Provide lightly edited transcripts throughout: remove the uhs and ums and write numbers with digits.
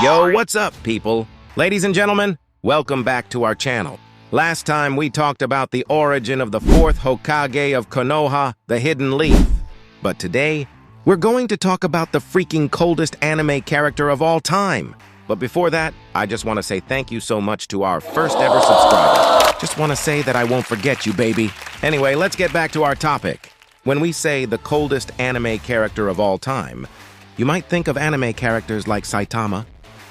Yo, what's up, people? Ladies and gentlemen, welcome back to our channel. Last time we talked about the origin of the fourth Hokage of Konoha, the Hidden Leaf. But today, we're going to talk about the freaking coldest anime character of all time. But before that, I just want to say thank you so much to our first ever subscriber. Just want to say that I won't forget you, baby. Anyway, let's get back to our topic. When we say the coldest anime character of all time, you might think of anime characters like Saitama,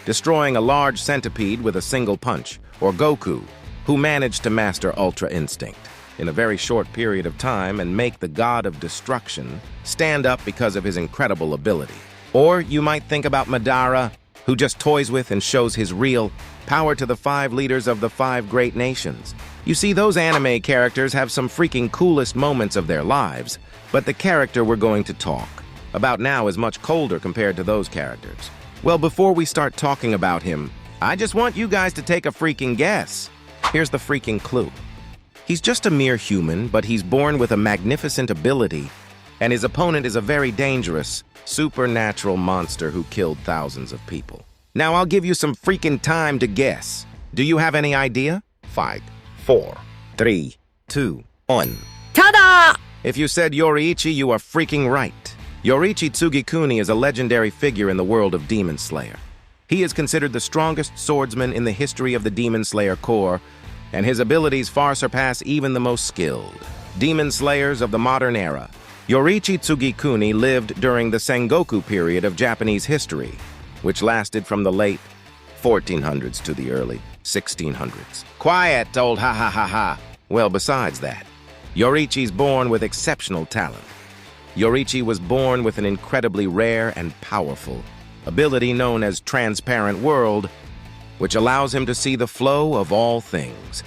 destroying a large centipede with a single punch, or Goku, who managed to master Ultra Instinct in a very short period of time and make the god of destruction stand up because of his incredible ability. Or you might think about Madara, who just toys with and shows his real power to the 5 leaders of the 5 great nations. You see, those anime characters have some freaking coolest moments of their lives, but the character we're going to talk about now is much colder compared to those characters. Well, before we start talking about him, I just want you guys to take a freaking guess. Here's the freaking clue. He's just a mere human, but he's born with a magnificent ability, and his opponent is a very dangerous, supernatural monster who killed thousands of people. Now, I'll give you some freaking time to guess. Do you have any idea? 5, 4, 3, 2, 1. Ta-da! If you said Yoriichi, you are freaking right. Yoriichi Tsugikuni is a legendary figure in the world of Demon Slayer. He is considered the strongest swordsman in the history of the Demon Slayer Corps, and his abilities far surpass even the most skilled Demon Slayers of the modern era. Yoriichi Tsugikuni lived during the Sengoku period of Japanese history, which lasted from the late 1400s to the early 1600s. Quiet, old ha-ha-ha-ha. Well, besides that, Yoriichi's born with exceptional talent. Yoriichi was born with an incredibly rare and powerful ability known as Transparent World, which allows him to see the flow of all things,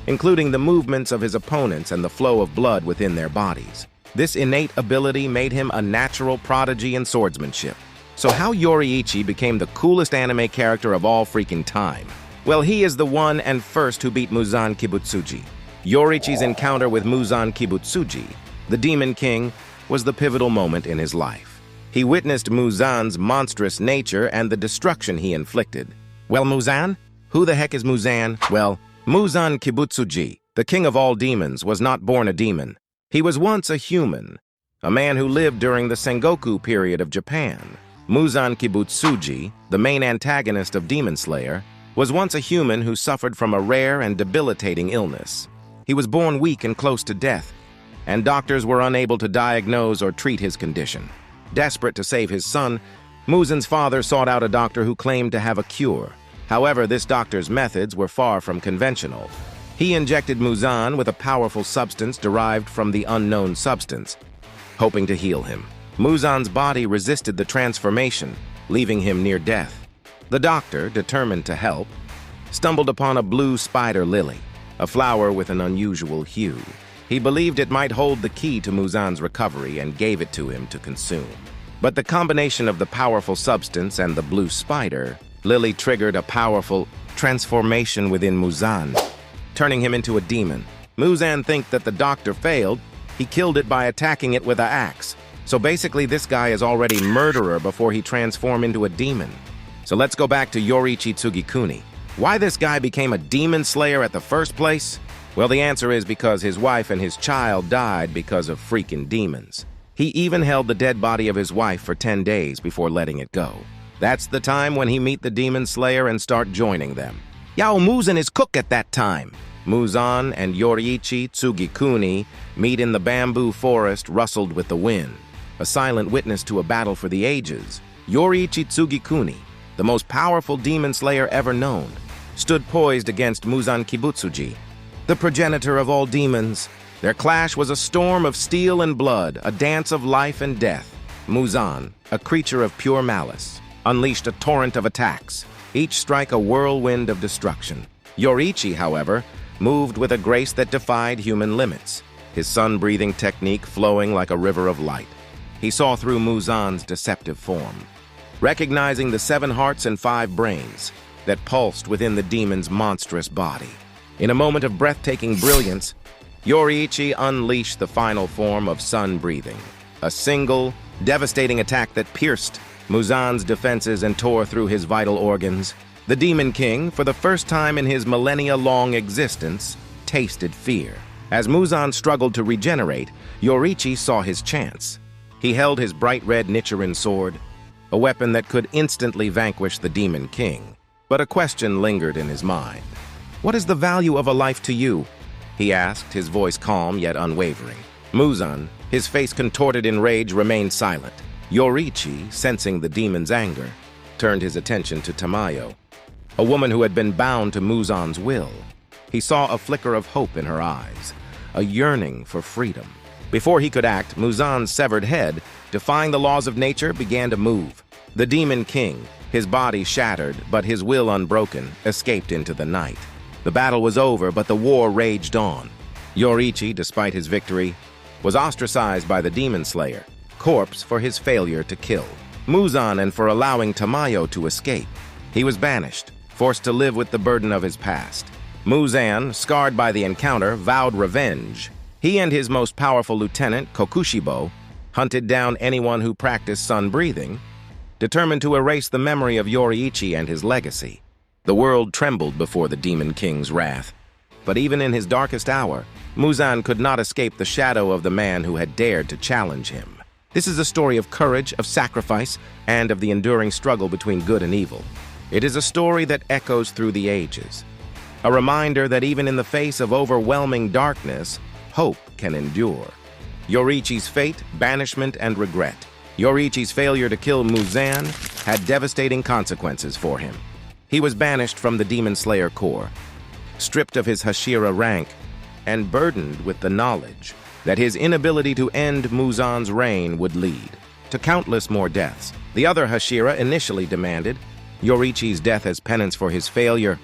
including the movements of his opponents and the flow of blood within their bodies. This innate ability made him a natural prodigy in swordsmanship. So how Yoriichi became the coolest anime character of all freaking time? Well, he is the one and first who beat Muzan Kibutsuji. Yoriichi's encounter with Muzan Kibutsuji, the Demon King, was the pivotal moment in his life. He witnessed Muzan's monstrous nature and the destruction he inflicted. Well, Muzan? Who the heck is Muzan? Well, Muzan Kibutsuji, the king of all demons, was not born a demon. He was once a human, a man who lived during the Sengoku period of Japan. Muzan Kibutsuji, the main antagonist of Demon Slayer, was once a human who suffered from a rare and debilitating illness. He was born weak and close to death, and doctors were unable to diagnose or treat his condition. Desperate to save his son, Muzan's father sought out a doctor who claimed to have a cure. However, this doctor's methods were far from conventional. He injected Muzan with a powerful substance derived from the unknown substance, hoping to heal him. Muzan's body resisted the transformation, leaving him near death. The doctor, determined to help, stumbled upon a blue spider lily, a flower with an unusual hue. He believed it might hold the key to Muzan's recovery and gave it to him to consume. But the combination of the powerful substance and the blue spider lily triggered a powerful transformation within Muzan, turning him into a demon. Muzan thinks that the doctor failed. He killed it by attacking it with an axe. So basically, this guy is already murderer before he transformed into a demon. So let's go back to Yoriichi Tsugikuni. Why this guy became a demon slayer at the first place? Well, the answer is because his wife and his child died because of freaking demons. He even held the dead body of his wife for 10 days before letting it go. That's the time when he meet the demon slayer and start joining them. Yao Muzan is cook at that time. Muzan and Yoriichi Tsugikuni meet in the bamboo forest rustled with the wind, a silent witness to a battle for the ages. Yoriichi Tsugikuni, the most powerful demon slayer ever known, stood poised against Muzan Kibutsuji, the progenitor of all demons. Their clash was a storm of steel and blood, a dance of life and death. Muzan, a creature of pure malice, unleashed a torrent of attacks, each strike a whirlwind of destruction. Yoriichi, however, moved with a grace that defied human limits, his sun-breathing technique flowing like a river of light. He saw through Muzan's deceptive form, recognizing the 7 hearts and 5 brains that pulsed within the demon's monstrous body. In a moment of breathtaking brilliance, Yoriichi unleashed the final form of sun breathing, a single, devastating attack that pierced Muzan's defenses and tore through his vital organs. The Demon King, for the first time in his millennia-long existence, tasted fear. As Muzan struggled to regenerate, Yoriichi saw his chance. He held his bright red Nichiren sword, a weapon that could instantly vanquish the Demon King. But a question lingered in his mind. "What is the value of a life to you?" he asked, his voice calm yet unwavering. Muzan, his face contorted in rage, remained silent. Yoriichi, sensing the demon's anger, turned his attention to Tamayo, a woman who had been bound to Muzan's will. He saw a flicker of hope in her eyes, a yearning for freedom. Before he could act, Muzan's severed head, defying the laws of nature, began to move. The Demon King, his body shattered but his will unbroken, escaped into the night. The battle was over, but the war raged on. Yoriichi, despite his victory, was ostracized by the Demon Slayer, corpse for his failure to kill, Muzan and for allowing Tamayo to escape. He was banished, forced to live with the burden of his past. Muzan, scarred by the encounter, vowed revenge. He and his most powerful lieutenant, Kokushibo, hunted down anyone who practiced sun-breathing, determined to erase the memory of Yoriichi and his legacy. The world trembled before the Demon King's wrath. But even in his darkest hour, Muzan could not escape the shadow of the man who had dared to challenge him. This is a story of courage, of sacrifice, and of the enduring struggle between good and evil. It is a story that echoes through the ages. A reminder that even in the face of overwhelming darkness, hope can endure. Yoriichi's fate, banishment, and regret. Yoriichi's failure to kill Muzan had devastating consequences for him. He was banished from the Demon Slayer Corps, stripped of his Hashira rank, and burdened with the knowledge that his inability to end Muzan's reign would lead to countless more deaths. The other Hashira initially demanded Yoriichi's death as penance for his failure,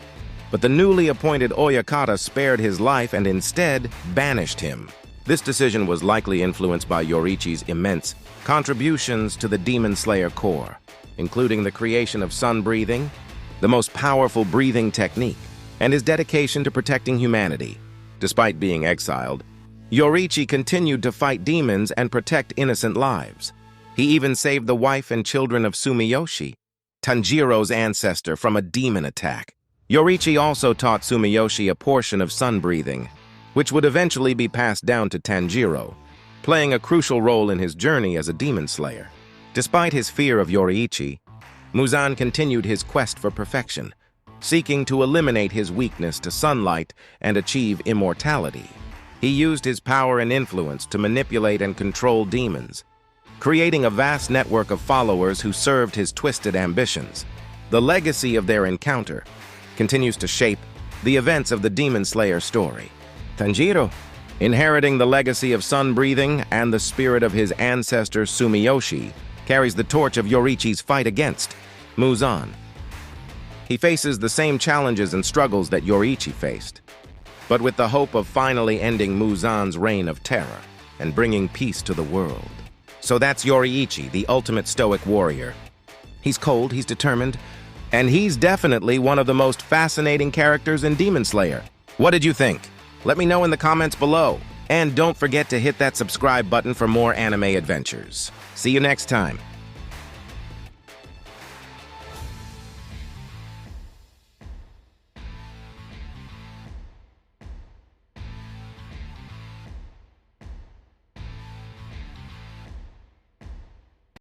but the newly appointed Oyakata spared his life and instead banished him. This decision was likely influenced by Yoriichi's immense contributions to the Demon Slayer Corps, including the creation of sun-breathing, the most powerful breathing technique, and his dedication to protecting humanity. Despite being exiled, Yoriichi continued to fight demons and protect innocent lives. He even saved the wife and children of Sumiyoshi, Tanjiro's ancestor, from a demon attack. Yoriichi also taught Sumiyoshi a portion of sun-breathing, which would eventually be passed down to Tanjiro, playing a crucial role in his journey as a demon slayer. Despite his fear of Yoriichi, Muzan continued his quest for perfection, seeking to eliminate his weakness to sunlight and achieve immortality. He used his power and influence to manipulate and control demons, creating a vast network of followers who served his twisted ambitions. The legacy of their encounter continues to shape the events of the Demon Slayer story. Tanjiro, inheriting the legacy of sun-breathing and the spirit of his ancestor Sumiyoshi, carries the torch of Yoriichi's fight against Muzan. He faces the same challenges and struggles that Yoriichi faced, but with the hope of finally ending Muzan's reign of terror and bringing peace to the world. So that's Yoriichi, the ultimate stoic warrior. He's cold, he's determined, and he's definitely one of the most fascinating characters in Demon Slayer. What did you think? Let me know in the comments below. And don't forget to hit that subscribe button for more anime adventures. See you next time.